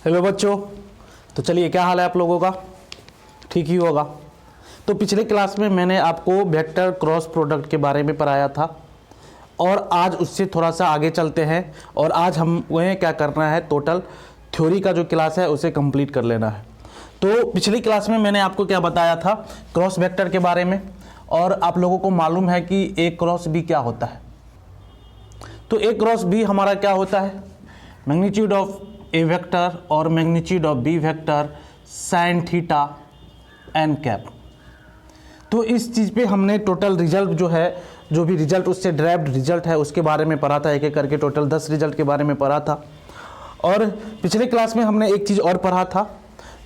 Hello बच्चों, तो चलिए क्या हाल है आप लोगों का? ठीक ही होगा। तो पिछले क्लास में मैंने आपको वेक्टर क्रॉस प्रोडक्ट के बारे में पढ़ाया था और आज उससे थोड़ा सा आगे चलते हैं और आज हमें क्या करना है, टोटल थ्योरी का जो क्लास है उसे कंप्लीट कर लेना है। तो पिछली क्लास में मैंने आपको क्या बताया था, क्रॉस वेक्टर के बारे में, और आप लोगों को मालूम है कि ए क्रॉस बी क्या होता है। तो ए क्रॉस बी हमारा क्या होता है, मैग्नीट्यूड ऑफ ए वेक्टर और magnitude of B vector sine theta N cap. तो इस चीज़ पे हमने टोटल रिजल्ट जो है, जो भी रिजल्ट उससे ड्राइव्ड रिजल्ट है उसके बारे में पढ़ा था, एक एक करके टोटल 10 रिजल्ट के बारे में पढ़ा था। और पिछले क्लास में हमने एक चीज़ और पढ़ा था,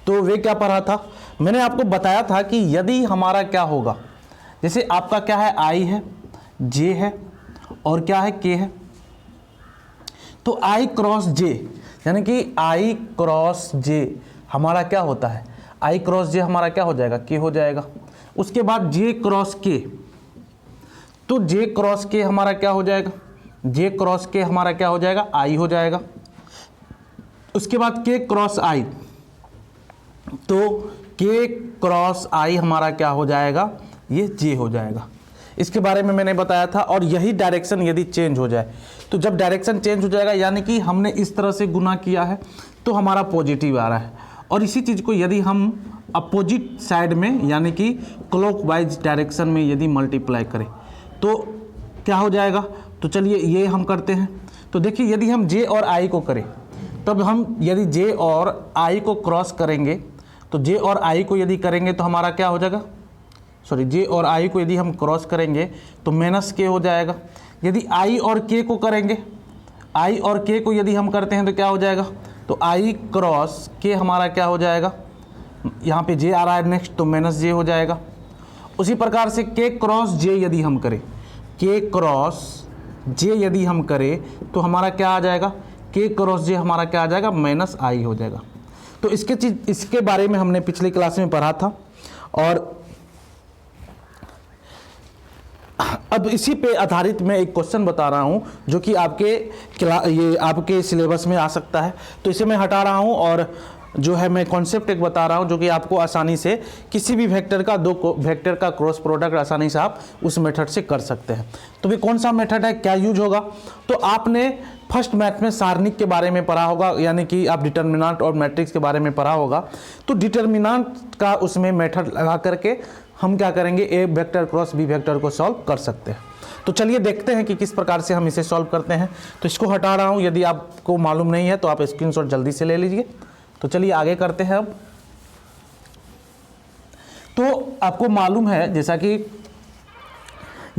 तो वे क्या पढ़ा था, मैंने आपको बताया था कि यदि हमारा क्या होगा, जैसे आपका क्या है, आई है, जे है और क्या है, के है। तो आई क्रॉस जे यानी कि आई क्रॉस जे हमारा क्या होता है, आई क्रॉस जे हमारा क्या हो जाएगा, के हो जाएगा। उसके बाद जे क्रॉस के, तो जे क्रॉस के हमारा क्या हो जाएगा, जे क्रॉस के हमारा क्या हो जाएगा, आई हो जाएगा। उसके बाद के क्रॉस आई, तो के क्रॉस आई हमारा क्या हो जाएगा, ये जे हो जाएगा। इसके बारे में मैंने बताया था। और यही डायरेक्शन यदि चेंज हो जाए, तो जब डायरेक्शन चेंज हो जाएगा यानी कि हमने इस तरह से गुना किया है तो हमारा पॉजिटिव आ रहा है, और इसी चीज़ को यदि हम अपोजिट साइड में यानी कि क्लॉकवाइज डायरेक्शन में यदि मल्टीप्लाई करें तो क्या हो जाएगा। तो चलिए ये हम करते हैं। तो देखिए यदि हम जे और आई को करें, तब हम यदि जे और आई को क्रॉस करेंगे, तो जे और आई को यदि करेंगे तो हमारा क्या हो जाएगा, सॉरी जे और आई को यदि हम क्रॉस करेंगे तो माइनस के हो जाएगा। यदि आई और के को करेंगे, आई और के को यदि हम करते हैं तो क्या हो जाएगा, तो आई क्रॉस के हमारा क्या हो जाएगा, यहाँ पे जे आ रहा है नेक्स्ट, तो माइनस जे हो जाएगा। उसी प्रकार से के क्रॉस जे यदि हम करें, के क्रॉस जे यदि हम करें तो हमारा क्या आ जाएगा, के क्रॉस जे हमारा क्या आ जाएगा, माइनस आई हो जाएगा। तो इसके बारे में हमने पिछली क्लास में पढ़ा था। और अब इसी पे आधारित मैं एक क्वेश्चन बता रहा हूं जो कि आपके सिलेबस में आ सकता है। तो इसे मैं हटा रहा हूं और जो है मैं कॉन्सेप्ट एक बता रहा हूं जो कि आपको आसानी से किसी भी वेक्टर का दो वेक्टर का क्रॉस प्रोडक्ट आसानी से आप उस मेथड से कर सकते हैं। तो ये कौन सा मेथड है, क्या यूज होगा, तो आपने फर्स्ट मैथ में सारणिक के बारे में पढ़ा होगा, यानी कि आप डिटर्मिनेंट और मैट्रिक्स के बारे में पढ़ा होगा। तो डिटर्मिनेंट का उसमें मेथड लगा करके हम क्या करेंगे, ए वेक्टर क्रॉस बी वेक्टर को सॉल्व कर सकते हैं। तो चलिए देखते हैं कि किस प्रकार से हम इसे सॉल्व करते हैं। तो इसको हटा रहा हूं, यदि आपको मालूम नहीं है तो आप स्क्रीनशॉट जल्दी से ले लीजिए। तो चलिए आगे करते हैं। अब तो आपको मालूम है जैसा कि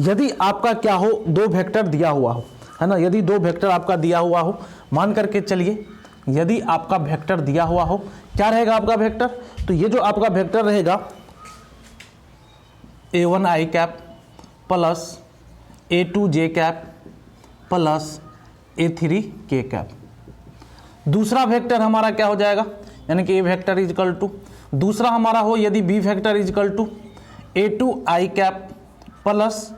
यदि आपका क्या हो, दो वेक्टर दिया हुआ हो, है ना, यदि दो वेक्टर आपका दिया हुआ हो, मान करके चलिए यदि आपका वेक्टर दिया हुआ हो, क्या रहेगा आपका वेक्टर, तो ये जो आपका वेक्टर रहेगा A1 आई कैप प्लस A2 जे कैप प्लस A3 के कैप। दूसरा वेक्टर हमारा क्या हो जाएगा, यानी कि A वेक्टर इजकल टू, दूसरा हमारा हो यदि B vector is equal to A2 I cap plus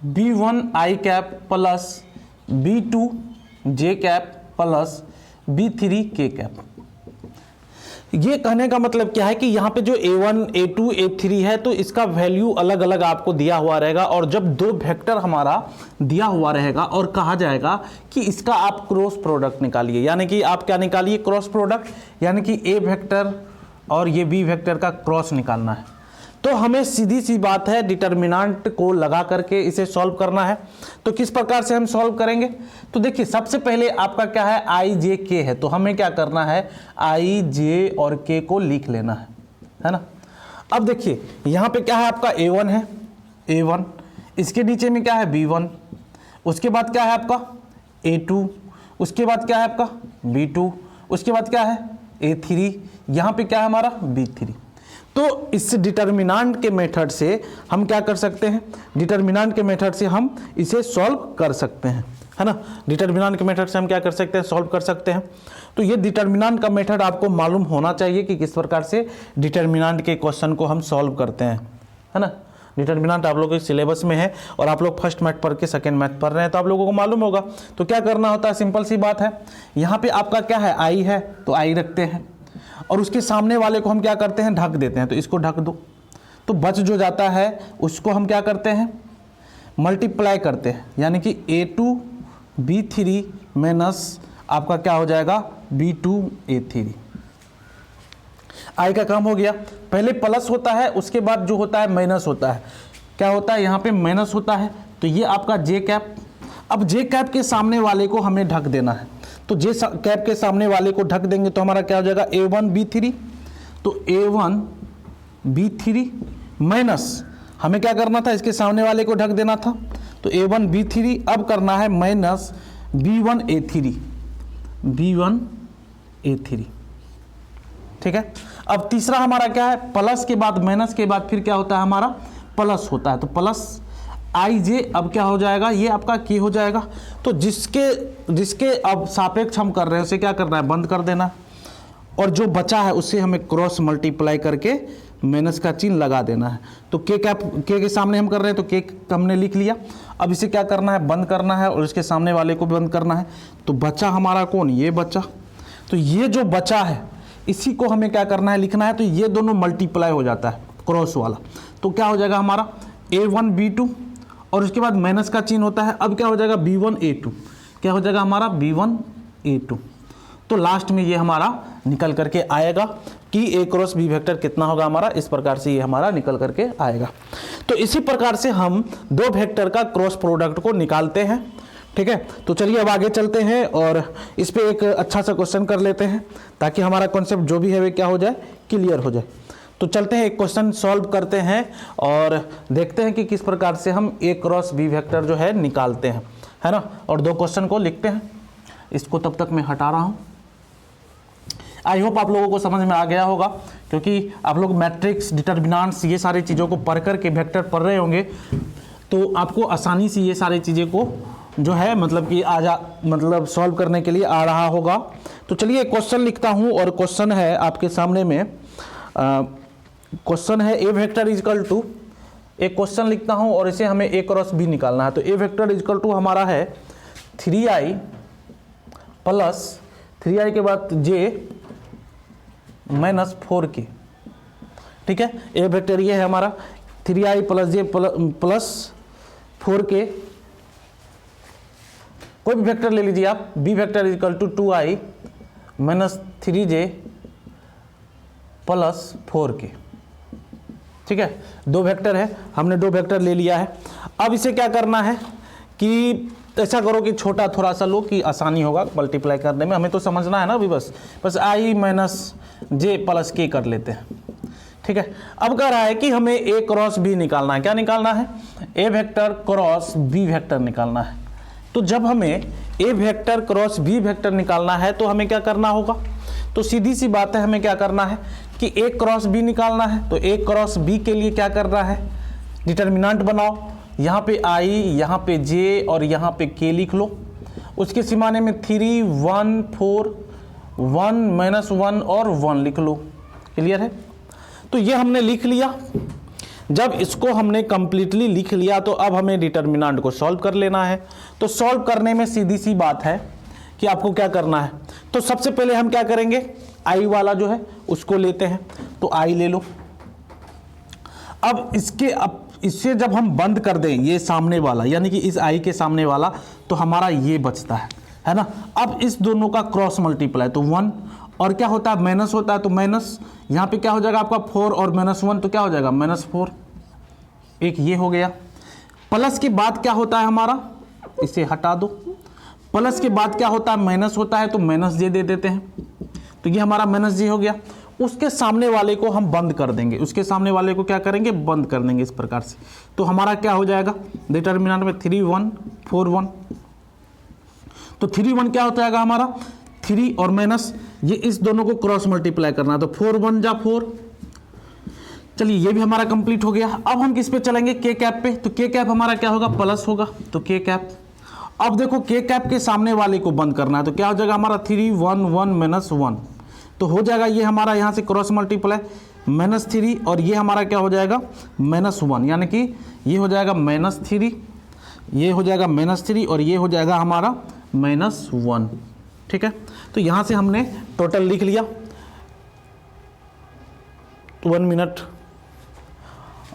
B1 I cap plus B2 J cap plus B3 K cap. ये कहने का मतलब क्या है कि यहाँ पे जो A1, A2, A3 है तो इसका वैल्यू अलग अलग आपको दिया हुआ रहेगा। और जब दो वेक्टर हमारा दिया हुआ रहेगा और कहा जाएगा कि इसका आप क्रॉस प्रोडक्ट निकालिए, यानी कि आप क्या निकालिए, क्रॉस प्रोडक्ट, यानी कि A वेक्टर और ये B वेक्टर का क्रॉस निकालना है। तो हमें सीधी सी बात है, डिटर्मिनेंट को लगा करके इसे सॉल्व करना है। तो किस प्रकार से हम सॉल्व करेंगे, तो देखिए सबसे पहले आपका क्या है, आई जे के है, तो हमें क्या करना है, आई जे और के को लिख लेना है ना। अब देखिए यहाँ पे क्या है, आपका A1 है, A1, इसके नीचे में क्या है, B1, उसके बाद क्या है आपका A2, उसके बाद क्या है आपका B2, उसके बाद क्या है A3, यहाँ पे क्या है हमारा B3। तो इस डिटर्मिनेंट के मेथड से हम क्या कर सकते हैं, डिटर्मिनेंट के मेथड से हम इसे सॉल्व कर सकते हैं, है ना। डिटर्मिनेंट के मेथड से हम क्या कर सकते हैं, सॉल्व कर सकते हैं। तो ये डिटर्मिनेंट का मेथड आपको मालूम होना चाहिए कि किस प्रकार से डिटर्मिनेंट के क्वेश्चन को हम सॉल्व करते हैं, है ना। डिटर्मिनेंट आप लोगों के सिलेबस में है और आप लोग फर्स्ट मैथ पढ़ के सेकंड मैथ पढ़ रहे हैं तो आप लोगों को मालूम होगा। तो क्या करना होता है, सिंपल सी बात है, यहाँ पे आपका क्या है, आई है तो आई रखते हैं और उसके सामने वाले को हम क्या करते हैं, ढक देते हैं। तो इसको ढक दो, तो बच जो जाता है उसको हम क्या करते हैं, मल्टीप्लाई करते हैं, यानी कि A2B3 माइनस आपका क्या हो जाएगा, B2A3। आई का काम हो गया। पहले प्लस होता है, उसके बाद जो होता है माइनस होता है। क्या होता है, यहाँ पे माइनस होता है, तो ये आपका जे कैप। अब जे कैप के सामने वाले को हमें ढक देना है, तो जे कैप के सामने वाले को ढक देंगे तो हमारा क्या हो जाएगा, A1B3। तो A1B3 माइनस हमें क्या करना था, इसके सामने वाले को ढक देना था, तो A1B3 अब करना है माइनस B1A3, B1A3। ठीक है। अब तीसरा हमारा क्या है, प्लस के बाद माइनस के बाद फिर क्या होता है, हमारा प्लस होता है, तो प्लस आई जे अब क्या हो जाएगा, ये आपका के हो जाएगा। तो जिसके अब सापेक्ष हम कर रहे हैं उसे क्या करना है, बंद कर देना, और जो बचा है उससे हमें क्रॉस मल्टीप्लाई करके माइनस का चिन्ह लगा देना है। तो के के सामने हम कर रहे हैं तो के हमने लिख लिया। अब इसे क्या करना है, बंद करना है और इसके सामने वाले को भी बंद करना है। तो बचा हमारा कौन, ये बचा। तो ये जो बचा है इसी को हमें क्या करना है, लिखना है। तो ये दोनों मल्टीप्लाई हो जाता है क्रॉस वाला, तो क्या हो जाएगा हमारा A1B2 और उसके बाद माइनस का चिन्ह होता है। अब क्या हो जाएगा, B1A2, क्या हो जाएगा हमारा B1A2। तो लास्ट में ये हमारा निकल करके आएगा कि A क्रॉस B वेक्टर कितना होगा हमारा, इस प्रकार से ये हमारा निकल करके आएगा। तो इसी प्रकार से हम दो वेक्टर का क्रॉस प्रोडक्ट को निकालते हैं। ठीक है, तो चलिए अब आगे चलते हैं और इस पे एक अच्छा सा क्वेश्चन कर लेते हैं ताकि हमारा कॉन्सेप्ट जो भी है वे क्या हो जाए, क्लियर हो जाए। तो चलते हैं, एक क्वेश्चन सॉल्व करते हैं और देखते हैं कि किस प्रकार से हम A क्रॉस B वेक्टर जो है निकालते हैं, है ना। और दो क्वेश्चन को लिखते हैं। इसको तब तक मैं हटा रहा हूँ। आई होप आप लोगों को समझ में आ गया होगा, क्योंकि आप लोग मैट्रिक्स, डिटर्मिनेंट्स, ये सारी चीज़ों को पढ़ कर के वेक्टर पढ़ रहे होंगे, तो आपको आसानी से ये सारी चीज़ें को जो है मतलब कि मतलब सॉल्व करने के लिए आ रहा होगा। तो चलिए एक क्वेश्चन लिखता हूँ और क्वेश्चन है आपके सामने में, क्वेश्चन है A वेक्टर इजकल टू, एक क्वेश्चन लिखता हूँ और इसे हमें A क्रॉस B निकालना है। तो A वेक्टर इजकल टू हमारा है 3i प्लस 3i के बाद j माइनस 4k। ठीक है, A वेक्टर ये है हमारा 3i plus j plus 4k। कोई भी वेक्टर ले लीजिए आप। B vector is equal to 2i minus 3j plus 4k। ठीक है, दो वेक्टर है, हमने दो वेक्टर ले लिया है। अब इसे क्या करना है कि ऐसा करो कि छोटा थोड़ा सा लो कि आसानी होगा मल्टीप्लाई करने में, हमें तो समझना है ना अभी, बस i minus j plus k कर लेते हैं। ठीक है, अब कह रहा है कि हमें A क्रॉस B निकालना है। क्या निकालना है, A vector cross B vector निकालना है। तो जब हमें A vector cross B vector निकालना है तो हमें क्या करना होगा, तो सीधी सी बात है, हमें क्या करना है कि A क्रॉस B निकालना है। तो A क्रॉस B के लिए क्या करना है, डिटर्मिनेंट बनाओ, यहाँ पे I, यहाँ पे J और यहाँ पे K लिख लो। उसके सिमाने में 3, 1, 4, 1 माइनस 1 और 1 लिख लो। क्लियर है, तो ये हमने लिख लिया। जब इसको हमने कंप्लीटली लिख लिया तो अब हमें डिटर्मिनेंट को सॉल्व कर लेना है। तो सॉल्व करने में सीधी सी बात है कि आपको क्या करना है। तो सबसे पहले हम क्या करेंगे, I वाला जो है उसको लेते हैं। तो I ले लो। अब इससे जब हम बंद कर दें ये सामने वाला, यानी कि इस I के सामने वाला, तो हमारा ये बचता है ना। अब इस दोनों का क्रॉस मल्टीप्लाई, तो 1 और क्या होता है, माइनस होता है, तो माइनस यहाँ पे क्या हो जाएगा आपका 4 और माइनस 1, तो क्या हो जाएगा -4। एक ये हो गया। प्लस के बाद क्या होता है हमारा, इसे हटा दो। प्लस के बाद क्या होता है, माइनस होता है, तो माइनस j दे देते हैं। तो ये हमारा माइनस j हो गया। उसके सामने वाले को हम बंद कर देंगे, उसके सामने वाले को क्या करेंगे, बंद कर देंगे इस प्रकार से। तो हमारा क्या हो जाएगा, डिटर्मिनेंट में 3, 1, 4, 1। तो 3, 1 क्या हो जाएगा हमारा, 3 और माइनस, ये इस दोनों को क्रॉस मल्टीप्लाई करना है। तो 4, 1 जा 4। चलिए ये भी हमारा कंप्लीट हो गया। अब हम किस पे चलेंगे, के कैप पे। तो के कैप हमारा क्या होगा, प्लस होगा। तो के कैप, अब देखो के कैप के सामने वाले को बंद करना है। तो क्या हो जाएगा हमारा 3, 1, 1 माइनस 1। तो हो जाएगा ये हमारा यहाँ से क्रॉस मल्टीप्लाई -3 और ये हमारा क्या हो जाएगा -1, यानी कि ये हो जाएगा -3, ये हो जाएगा -3 और ये हो जाएगा हमारा -1। ठीक है, तो यहाँ से हमने टोटल लिख लिया। 1 मिनट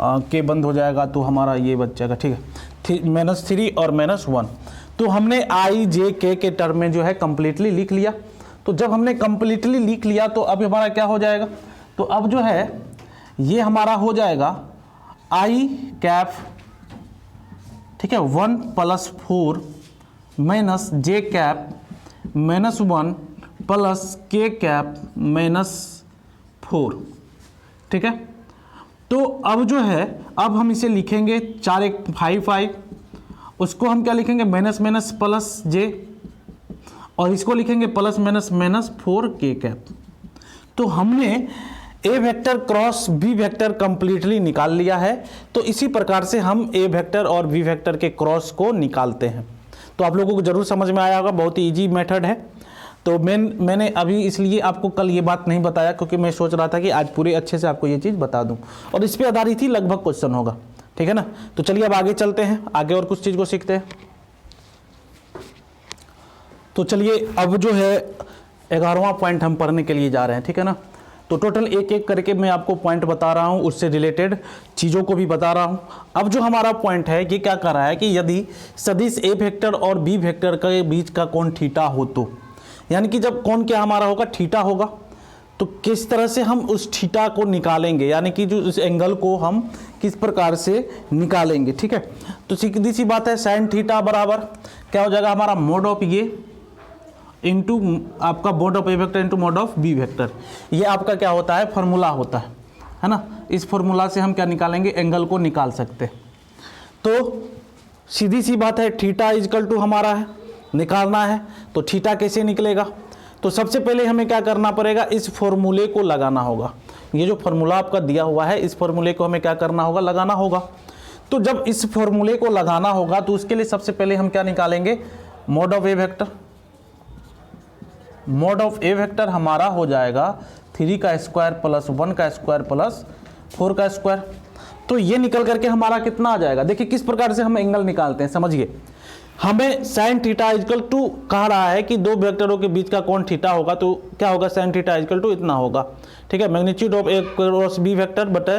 के बंद हो जाएगा तो हमारा ये बच जाएगा। ठीक है, -3 और -1, तो हमने आई जे के टर्म में जो है कंप्लीटली लिख लिया। तो जब हमने कंप्लीटली लिख लिया तो अब हमारा क्या हो जाएगा, तो अब जो है ये हमारा हो जाएगा आई कैप, ठीक है, 1 + 4 - जे कैप -1 + के कैप -4। ठीक है, तो अब जो है अब हम इसे लिखेंगे 4 1 5 5, उसको हम क्या लिखेंगे माइनस प्लस जे, और इसको लिखेंगे +- 4 के कैप। तो हमने a vector cross B vector completely निकाल लिया है। तो इसी प्रकार से हम ए वेक्टर और बी वेक्टर के क्रॉस को निकालते हैं। तो आप लोगों को जरूर समझ में आया होगा, बहुत ही ईजी मेथड है। तो मैंने अभी इसलिए आपको कल ये बात नहीं बताया क्योंकि मैं सोच रहा था कि आज पूरे अच्छे से आपको ये चीज़ बता दूं, और इस पे आधारित ही लगभग क्वेश्चन होगा। ठीक है ना, तो चलिए अब आगे चलते हैं, आगे और कुछ चीज़ को सीखते हैं। तो चलिए अब जो है 11वां पॉइंट हम पढ़ने के लिए जा रहे हैं। ठीक है ना, तो टोटल एक एक करके मैं आपको पॉइंट बता रहा हूं, उससे रिलेटेड चीज़ों को भी बता रहा हूं। अब जो हमारा पॉइंट है ये क्या कर रहा है कि यदि सदिश ए वेक्टर और बी वेक्टर के बीच का कोण थीटा हो, तो यानी कि जब कोण क्या हमारा होगा थीटा होगा, तो किस तरह से हम उस थीटा को निकालेंगे, यानी कि जो इस एंगल को हम किस प्रकार से निकालेंगे। ठीक है, तो सीधी सी बात है, साइन थीटा बराबर क्या हो जाएगा हमारा मोड ऑफ ये इंटू आपका mod of A vector into mod of B vector. ये आपका क्या होता है फॉर्मूला होता है ना। इस फॉर्मूला से हम क्या निकालेंगे, एंगल को निकाल सकते हैं। तो सीधी सी बात है, थीटा इजकल टू हमारा है निकालना है, तो थीटा कैसे निकलेगा। तो सबसे पहले हमें क्या करना पड़ेगा, इस फॉर्मूले को लगाना होगा। ये जो फॉर्मूला आपका दिया हुआ है, इस फॉर्मूले को हमें क्या करना होगा, लगाना होगा। तो जब इस फॉर्मूले को लगाना होगा तो उसके लिए सबसे पहले हम क्या निकालेंगे, mode of A vector. Mode of A vector हमारा हो जाएगा 3 का स्क्वायर प्लस 1 का स्क्वायर प्लस 4 का स्क्वायर। तो ये निकल करके हमारा कितना आ जाएगा, देखिए किस प्रकार से हम एंगल निकालते हैं, समझिए। हमें साइन थीटा इजकल टू कह रहा है कि दो वेक्टरों के बीच का कोण थीटा होगा, तो क्या होगा, साइन थीटा इजकल टू इतना होगा। ठीक है, magnitude of A cross B vector बटे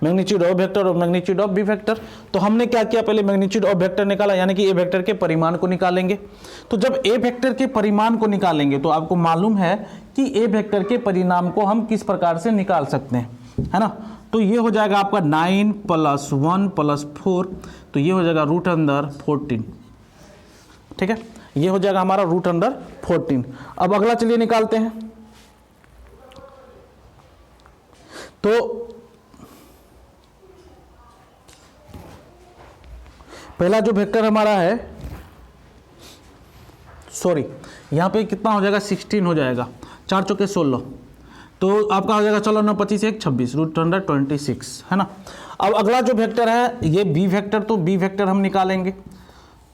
मैग्नीट्यूड ऑफ वेक्टर और मैग्नीट्यूड ऑफ बी वेक्टर। तो हमने क्या किया, पहले मैग्नीट्यूड ऑफ वेक्टर निकाला, यानी कि ए वेक्टर के परिमाण को निकालेंगे। तो जब ए वेक्टर के परिमाण को निकालेंगे तो आपको मालूम है कि ए वेक्टर के परिणाम को हम किस प्रकार से निकाल सकते हैं, है ना। तो ये हो जाएगा आपका 9 + 1 + 4, तो ये हो जाएगा √14। ठीक है, ये हो जाएगा हमारा √14। अब अगला चलिए निकालते हैं। तो पहला जो वेक्टर हमारा है, सॉरी यहाँ पे कितना हो जाएगा, 16 हो जाएगा, 4 चौके 16, तो आपका हो जाएगा, चलो 9 25 1 26 √26, है ना। अब अगला जो वेक्टर है ये बी वेक्टर, तो बी वेक्टर हम निकालेंगे।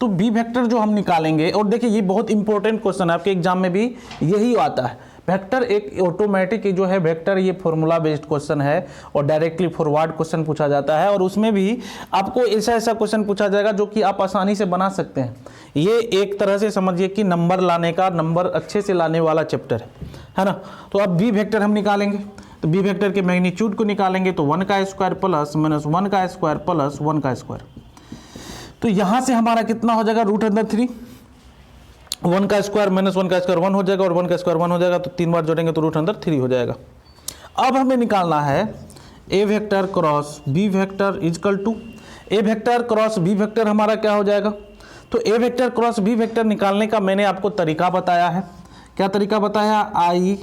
तो बी वेक्टर जो हम निकालेंगे, और देखिए ये बहुत इंपॉर्टेंट क्वेश्चन है, आपके एग्जाम में भी यही आता है। वेक्टर एक ऑटोमेटिक जो है वेक्टर, ये फॉर्मूला बेस्ड क्वेश्चन है और डायरेक्टली फॉरवर्ड क्वेश्चन पूछा जाता है, और उसमें भी आपको ऐसा क्वेश्चन पूछा जाएगा जो कि आप आसानी से बना सकते हैं। ये एक तरह से समझिए कि नंबर लाने का, नंबर अच्छे से लाने वाला चैप्टर है ना। तो अब बी वेक्टर हम निकालेंगे, तो बी वेक्टर के मैग्नीट्यूड को निकालेंगे, तो 1 का स्क्वायर प्लस -1 का स्क्वायर प्लस 1 का स्क्वायर। तो यहाँ से हमारा कितना हो जाएगा, √3, 1 का स्क्वायर -1 का स्क्वायर 1 हो जाएगा, और 1 का स्क्वायर 1 हो जाएगा, तो 3 बार जोड़ेंगे तो √3 हो जाएगा। अब हमें निकालना है ए vector cross B vector is equal to, a vector cross B vector हमारा क्या हो जाएगा। तो a vector cross B vector निकालने का मैंने आपको तरीका बताया है। क्या तरीका बताया, आई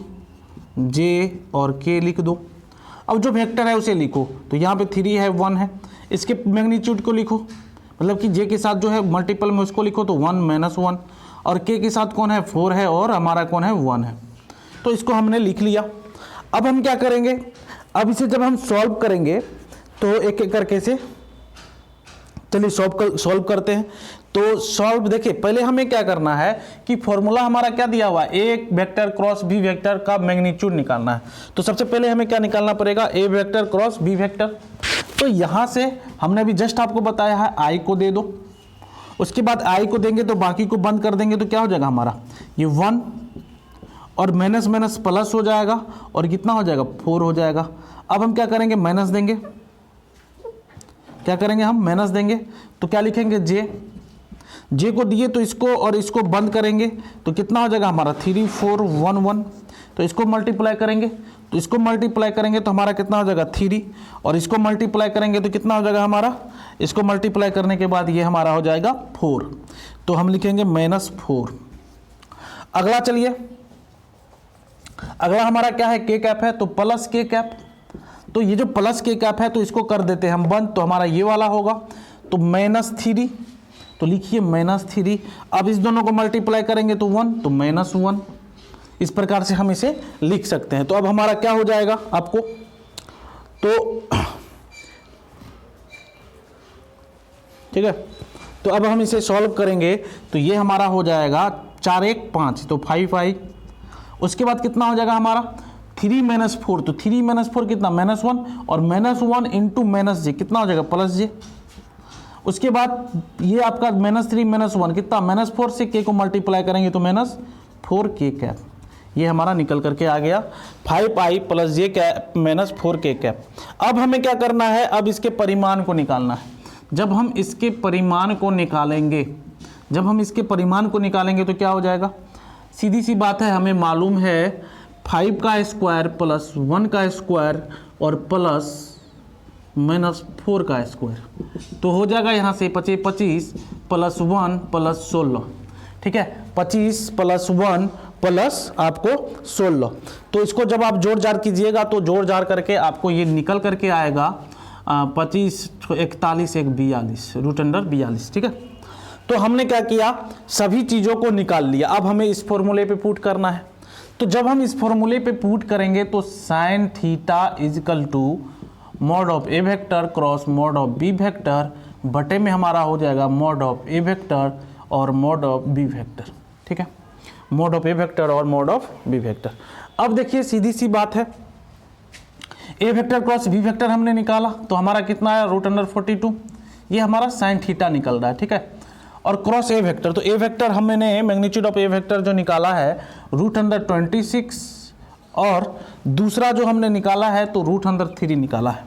जे और के लिख दो। अब जो वेक्टर है उसे लिखो, तो यहाँ पे 3 है 1 है, इसके मैग्नीट्यूड को लिखो, मतलब कि जे के साथ जो है मल्टीपल में उसको लिखो, तो 1 - 1, और के के साथ कौन है 4 है, और हमारा कौन है 1 है। तो इसको हमने लिख लिया। अब हम क्या करेंगे, अब इसे जब हम सॉल्व करेंगे तो एक एक करके से चलिए सॉल्व करते हैं। तो सॉल्व देखिए, पहले हमें क्या करना है कि फॉर्मूला हमारा क्या दिया हुआ है, ए वेक्टर क्रॉस बी वेक्टर का मैग्नीट्यूड निकालना है। तो सबसे पहले हमें क्या निकालना पड़ेगा, ए वेक्टर क्रॉस बी वेक्टर। तो यहां से हमने अभी जस्ट आपको बताया है आई को दे दो, उसके बाद आई को देंगे तो बाकी को बंद कर देंगे, तो क्या हो जाएगा हमारा ये 1 और माइनस माइनस प्लस हो जाएगा और कितना हो जाएगा 4 हो जाएगा। अब हम क्या करेंगे, माइनस देंगे, क्या करेंगे हम माइनस देंगे, तो क्या लिखेंगे जे को दिए तो इसको और इसको बंद करेंगे तो कितना हो जाएगा हमारा 3 4 1 1। तो इसको मल्टीप्लाई करेंगे तो इसको मल्टीप्लाई करेंगे तो हमारा कितना हो जाएगा 3 और इसको मल्टीप्लाई करेंगे तो कितना हो जाएगा हमारा, इसको मल्टीप्लाई करने के बाद ये हमारा हो जाएगा 4। तो हम लिखेंगे -4। अगला चलिए, अगला हमारा क्या है, के कैप है, तो प्लस के कैप। तो ये जो प्लस के कैप है तो इसको कर देते हैं हम बंद, तो हमारा ये वाला होगा तो -3। तो लिखिए -3। अब इस दोनों को मल्टीप्लाई करेंगे तो 1 तो -1। इस प्रकार से हम इसे लिख सकते हैं। तो अब हमारा क्या हो जाएगा आपको, तो ठीक है, तो अब हम इसे सॉल्व करेंगे तो ये हमारा हो जाएगा 4 1 5 तो 5 आई। उसके बाद कितना हो जाएगा हमारा 3 - 4 तो 3 - 4 कितना -1 और -1 इंटू -j कितना हो जाएगा +j। उसके बाद ये आपका -3 - 1 कितना -4 से k को मल्टीप्लाई करेंगे तो -4 k कैप। ये हमारा निकल करके आ गया 5i + j cap -4 k cap. अब हमें क्या करना है, अब इसके परिमाण को निकालना है। जब हम इसके परिमाण को निकालेंगे, जब हम इसके परिमाण को निकालेंगे तो क्या हो जाएगा, सीधी सी बात है, हमें मालूम है 5 का स्क्वायर प्लस 1 का स्क्वायर और प्लस -4 का स्क्वायर, तो हो जाएगा यहाँ से 25 + 1 + 16। ठीक है, 25 + 1 प्लस आपको 16। तो इसको जब आप जोड़ जाड़ कीजिएगा तो जोड़ जाड़ करके आपको ये निकल करके आएगा 25 41 1 42 √42। ठीक है, तो हमने क्या किया, सभी चीज़ों को निकाल लिया। अब हमें इस फॉर्मूले पे पुट करना है। तो जब हम इस फॉर्मूले पे पुट करेंगे तो sin θ = mod of A vector cross mod of B vector बटे में हमारा हो जाएगा mod ऑफ ए वेक्टर और mod ऑफ बी वेक्टर। ठीक है, mod ऑफ ए वेक्टर और mod ऑफ बी वेक्टर। अब देखिए सीधी सी बात है, ए वेक्टर क्रॉस बी वेक्टर हमने निकाला तो हमारा कितना है √42, ये हमारा sin θ निकल रहा है। ठीक है, और क्रॉस ए वेक्टर, तो ए वेक्टर हमने मैग्नीट्यूड ऑफ ए वेक्टर जो निकाला है √26 और दूसरा जो हमने निकाला है तो √3 निकाला है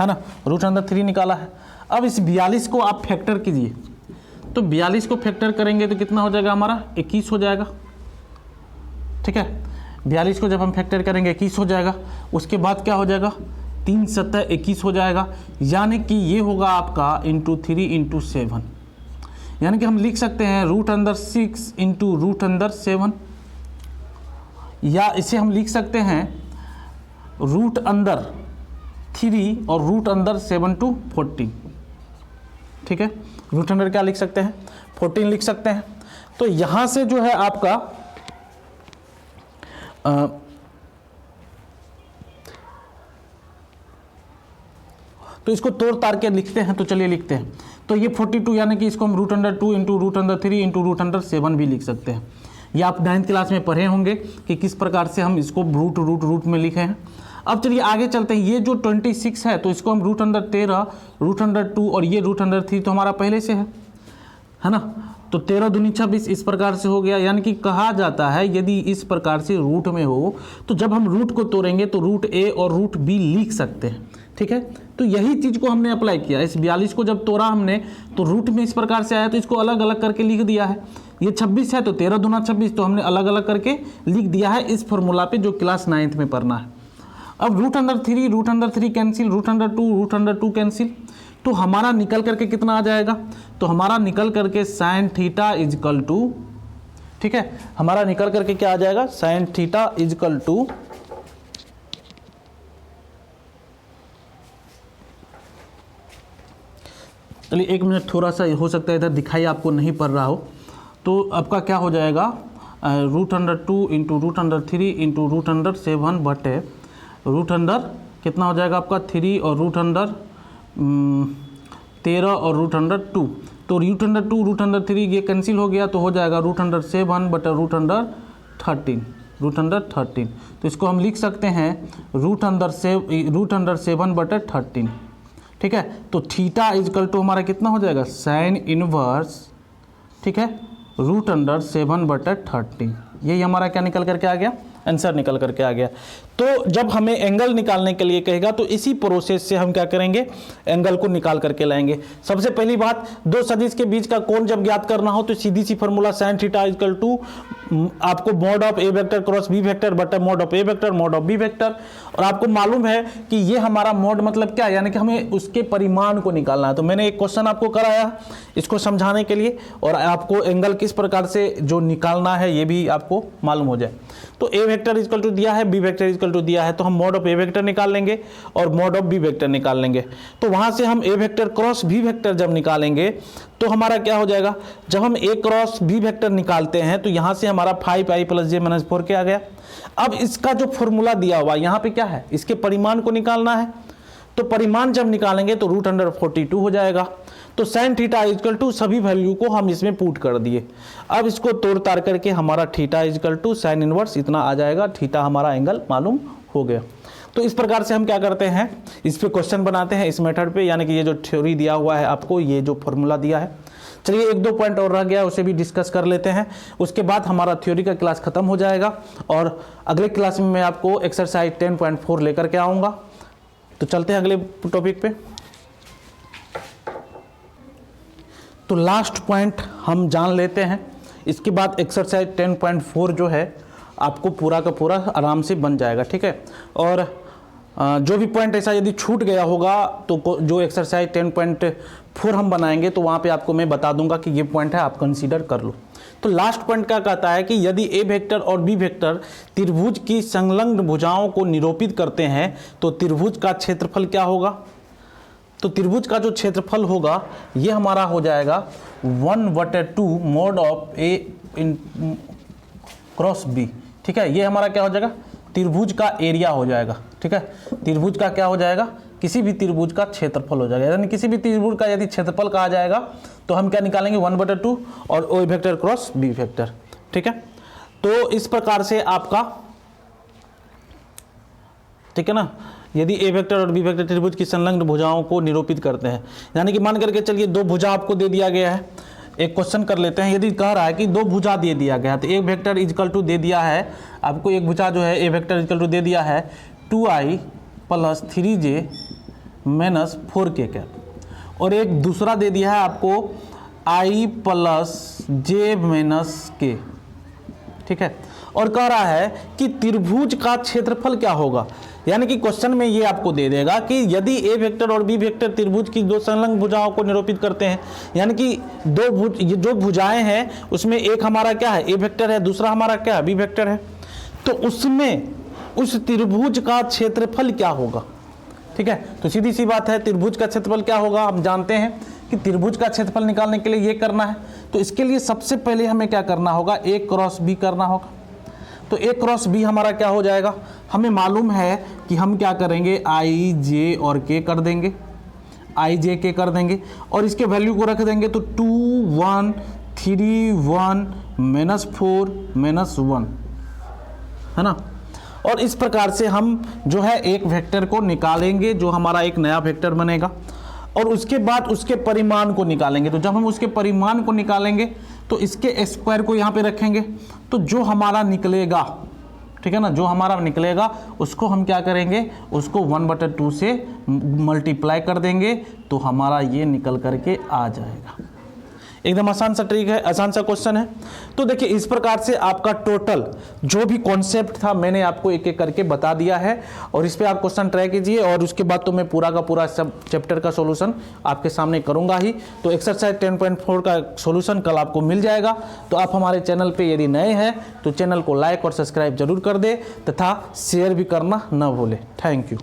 ना, √3 निकाला है। अब इस 42 को आप फैक्टर कीजिए, तो 42 को फैक्टर करेंगे तो कितना हो जाएगा हमारा 21 हो जाएगा। ठीक है, 42 को जब हम फैक्टर करेंगे 21 हो जाएगा। उसके बाद क्या हो जाएगा 3 7 21 हो जाएगा, यानी कि ये होगा आपका ×3 × 7, यानी कि हम लिख सकते हैं √6 × √7, या इसे हम लिख सकते हैं √3 और √7 to 14। ठीक है, √, क्या लिख सकते हैं 14 लिख सकते हैं। तो यहाँ से जो है आपका तो इसको तोड़ तार के लिखते हैं, तो चलिए लिखते हैं। तो ये 42 यानी कि इसको हम √2 × √3 × √7 भी लिख सकते हैं। ये आप 9th क्लास में पढ़े होंगे कि किस प्रकार से हम इसको रूट में लिखे हैं। अब चलिए आगे चलते हैं। ये जो 26 है तो इसको हम √13 √2 और ये √3 तो हमारा पहले से है ना, तो 13 दूनी 26 इस प्रकार से हो गया। यानी कि कहा जाता है यदि इस प्रकार से रूट में हो तो जब हम रूट को तोड़ेंगे तो √a और √b लिख सकते हैं। ठीक है, तो यही चीज़ को हमने अप्लाई किया। इस 42 को जब तोड़ा हमने तो रूट में इस प्रकार से आया तो इसको अलग अलग करके लिख दिया है। ये 26 है तो 13 दूना 26 तो हमने अलग अलग करके लिख दिया है इस फॉर्मूला पे जो क्लास 9th में पढ़ना है। अब √3 कैंसिल, √2 कैंसिल, तो हमारा निकल करके कितना आ जाएगा, तो हमारा निकल करके sin θ = ठीक है, हमारा निकल करके क्या आ जाएगा sin θ = चलिए 1 मिनट, थोड़ा सा हो सकता है इधर दिखाई आपको नहीं पड़ रहा हो। तो आपका क्या हो जाएगा √2 × √3 × √7 बटे √, कितना हो जाएगा आपका 3 और √13 और √2, तो √2 √3 ये कैंसिल हो गया, तो हो जाएगा √7 बटा √13, √13। तो इसको हम लिख सकते हैं √7 बटा 13, ठीक है। तो थीटा इजकल टू हमारा कितना हो जाएगा, साइन इनवर्स, ठीक है, √7 बटा 13। यही हमारा क्या निकल करके आ गया, आंसर निकल करके आ गया। तो जब हमें एंगल निकालने के लिए कहेगा तो इसी प्रोसेस से हम क्या करेंगे, एंगल को निकाल करके लाएंगे। सबसे पहली बात, दो सदिश के बीच का कोण जब ज्ञात करना हो तो सीधी सी formula sine theta equal to आपको mod of A vector cross B vector बटा mod of A vector mod of B vector. और आपको मालूम है कि ये हमारा मॉड मतलब क्या, यानी कि हमें उसके परिमाण को निकालना है। तो मैंने एक क्वेश्चन आपको कराया इसको समझाने के लिए, और आपको एंगल किस प्रकार से जो निकालना है ये भी आपको मालूम हो जाए। तो ए वेक्टर इक्वल टू दिया है, बी वेक्टर इक्वल टू दिया है, तो हम मॉड ऑफ ए वेक्टर निकाल लेंगे और मॉड ऑफ बी वेक्टर निकाल लेंगे। तो वहां से हम a vector cross B vector जब निकालेंगे तो हमारा क्या हो जाएगा, जब हम ए क्रॉस बी वेक्टर निकालते हैं तो यहां से हमारा 5i + j - 4 के आ गया। अब इसका जो फॉर्मूला दिया हुआ यहाँ पे क्या है, इसके परिमाण को निकालना है। तो परिमाण जब निकालेंगे तो √42 हो जाएगा। तो साइन थीटा इक्वल टू सभी वैल्यू को हम इसमें पुट कर दिए। अब इसको तोड़ ताड़ करके हमारा theta equal to sine inverse इतना आ जाएगा, थीटा हमारा एंगल मालूम हो गया। तो इस प्रकार से हम क्या करते हैं, इस पे क्वेश्चन बनाते हैं इस मेथड पे, यानी कि ये जो थ्योरी दिया हुआ है आपको, ये जो फॉर्मूला दिया है। चलिए एक दो पॉइंट और रह गया, उसे भी डिस्कस कर लेते हैं, उसके बाद हमारा थ्योरी का क्लास खत्म हो जाएगा और अगले क्लास में मैं आपको एक्सरसाइज 10.4 लेकर के आऊँगा। तो चलते हैं अगले टॉपिक पे। तो लास्ट पॉइंट हम जान लेते हैं, इसके बाद एक्सरसाइज 10.4 जो है आपको पूरा का पूरा आराम से बन जाएगा, ठीक है। और जो भी पॉइंट ऐसा यदि छूट गया होगा तो जो एक्सरसाइज 10.4 हम बनाएंगे तो वहाँ पे आपको मैं बता दूंगा कि ये पॉइंट है, आप कंसीडर कर लो। तो लास्ट पॉइंट क्या कहता है कि यदि ए वेक्टर और बी वेक्टर त्रिभुज की संलग्न भुजाओं को निरूपित करते हैं तो त्रिभुज का क्षेत्रफल क्या होगा। तो त्रिभुज का जो क्षेत्रफल होगा ये हमारा हो जाएगा 1/2 mod of A cross B, ठीक है। ये हमारा क्या हो जाएगा, त्रिभुज का एरिया हो जाएगा, ठीक है। त्रिभुज का क्या हो जाएगा, किसी भी त्रिभुज का क्षेत्रफल हो जाएगा, यानी किसी भी त्रिभुज का यदि क्षेत्रफल कहा जाएगा तो हम क्या निकालेंगे 1/2 और ए वेक्टर क्रॉस बी वेक्टर, ठीक है। तो इस प्रकार से आपका, ठीक है ना, यदि ए वेक्टर और बी वेक्टर त्रिभुज की संलग्न भुजाओं को निरूपित करते हैं, यानी कि मान करके चलिए दो भुजा आपको दे दिया गया है। एक क्वेश्चन कर लेते हैं, यदि कह रहा है कि दो भुजा दे दिया गया है तो एक वेक्टर इक्वल टू दे दिया है आपको, एक भुजा जो है ए वेक्टर इक्वल टू दे दिया है 2i + 3j - 4k, और एक दूसरा दे दिया है आपको i + j - k, ठीक है। और कह रहा है कि त्रिभुज का क्षेत्रफल क्या होगा, यानी कि क्वेश्चन में ये आपको दे देगा कि यदि ए वेक्टर और बी वेक्टर त्रिभुज की दो संलग्न भुजाओं को निरूपित करते हैं, यानी कि जो भुजाएं हैं उसमें एक हमारा क्या है, ए वेक्टर है, दूसरा हमारा क्या है, बी वेक्टर है, तो उसमें उस त्रिभुज का क्षेत्रफल क्या होगा, ठीक है। तो सीधी सी बात है, त्रिभुज का क्षेत्रफल क्या होगा, हम जानते हैं कि त्रिभुज का क्षेत्रफल निकालने के लिए ये करना है। तो इसके लिए सबसे पहले हमें क्या करना होगा, ए क्रॉस बी करना होगा। तो ए क्रॉस बी हमारा क्या हो जाएगा, हमें मालूम है कि हम क्या करेंगे, i j और k कर देंगे, i j k कर देंगे और इसके वैल्यू को रख देंगे तो 2 1 3 1 -4 -1 है ना। और इस प्रकार से हम जो है एक वेक्टर को निकालेंगे जो हमारा एक नया वेक्टर बनेगा, और उसके बाद उसके परिमाण को निकालेंगे। तो जब हम उसके परिमाण को निकालेंगे तो इसके स्क्वायर को यहाँ पे रखेंगे, तो जो हमारा निकलेगा, ठीक है ना, जो हमारा निकलेगा उसको हम क्या करेंगे, उसको 1/2 से मल्टीप्लाई कर देंगे तो हमारा ये निकल करके आ जाएगा। एकदम आसान सा ट्रिक है, आसान सा क्वेश्चन है। तो देखिए इस प्रकार से आपका टोटल जो भी कॉन्सेप्ट था मैंने आपको एक एक करके बता दिया है, और इस पे आप क्वेश्चन ट्राई कीजिए, और उसके बाद तो मैं पूरा का पूरा सब चैप्टर का सॉल्यूशन आपके सामने करूंगा ही। तो एक्सरसाइज 10.4 का सॉल्यूशन कल आपको मिल जाएगा। तो आप हमारे चैनल पे यदि नए हैं तो चैनल को लाइक और सब्सक्राइब जरूर कर दे तथा शेयर भी करना न भूलें। Thank you.